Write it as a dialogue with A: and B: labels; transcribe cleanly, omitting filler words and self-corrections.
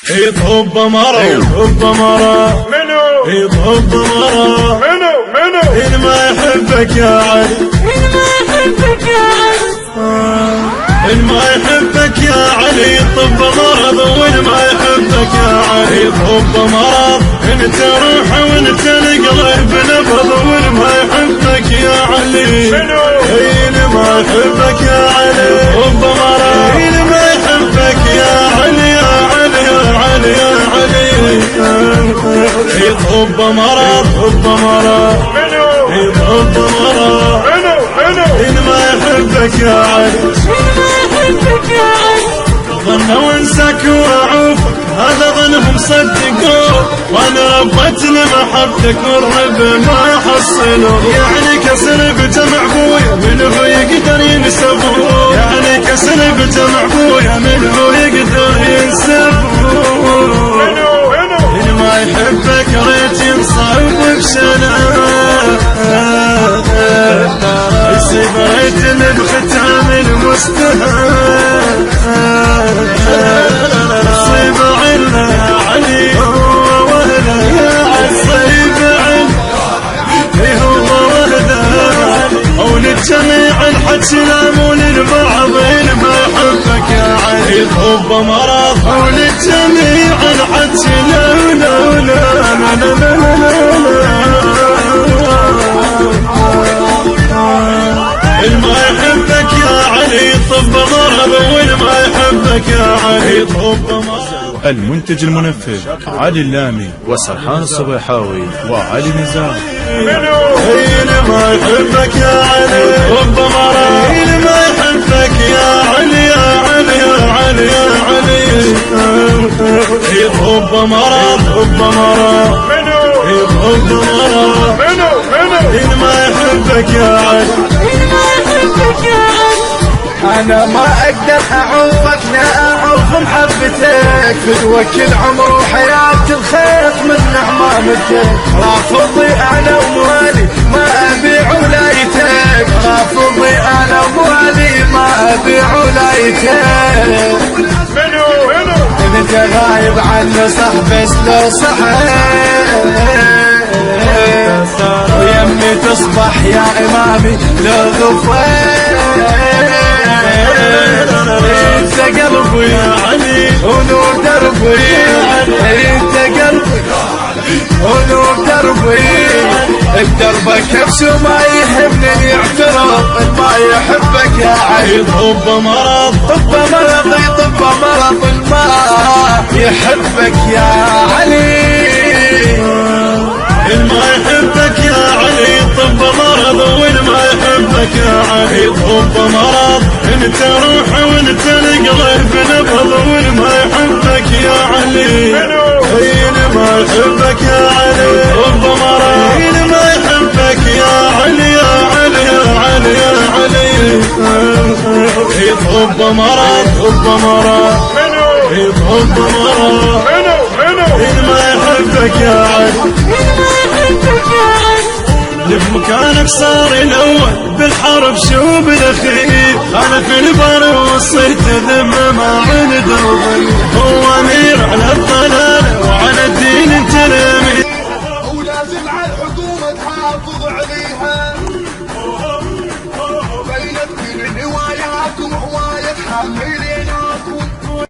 A: يطب مرة يطب مرة
B: منو
A: يطب مرة
B: منو
A: إن ما يحبك يا علي إن ما يحبك يا علي يطب مرض وإن ما يحبك يا علي يطب مرض إن تروح وإنت القلب نبض وإن ما يحبك يا علي إن ما يحبك يا علي يطب مرض إن ما يحبك يا علي يا علي يا علي يا علي يطب مرض يطب مرض يطب مرض إن ما يحبك يا علي ظنوا وانساك واعوفك هذا ظنهم صدقوه وانا ربت لمحبتك والرب ما حصلوا يعني كسرقت مع ابويا من هو يقدر ينسبوه يعني كسرقت مع ابويا من هو يقدر ينسبوه إن ما يحبك ريت ينصب بشنا يصيب ريت بختام المستهان صيب عنا يا علي هو وهده يا علي صيب عنا هو وهده وللجميع الحج لا مو للبعض إن ما يحبك يا علي يطب مرض وللجميع الحج لا لا لا لا لا إن ما يحبك يا علي يطب مرض وإن ما يحبك يا علي يطب مرض.
C: المنتج المنفذ علي اللامي وسرحان الصبيحاوي وعلي نزار.
A: إن ما يحبك يا علي يطب مرض إن ما يحبك يا علي يا علي يا علي يا علي يطب مرض يطب مرض يطب مرض إن ما يحبك يا علي
B: انا ما اقدر اعوفك لا اعوف محبتك فدوى كل عمر وحياة الخيط من نعمامتك رافضي انا وموالي ما ابيع ولايتك رافضي انا وموالي ما ابيع ولايتك منو انت غايب عني صح بس لو صحيت ويمي تصبح يا امامي لو غفيت انت قلبي يا علي ونور دربي انت قلبي ونور دربي بدربك كبس وما يهمني يعترض ما يحبك يا علي
A: يطب مرض
B: طب مرض يطب مرض ما يحبك يا علي
A: إن ما يحبك يا علي يطب مرض وإن ما يحبك يا علي يطب مرض إن تروح وإنت القلب نبض وإن ما يحبك يا علي إن ما يحبك يا علي يطب مرض إن ما يحبك يا علي يا علي يا علي يا علي يطب مرض يطب مرض يطب مرض إن ما يحبك يا علي بمكانك صار الأول بالحرب شو بالأخير أنا في البر وصيت ذم ما عند دربي هو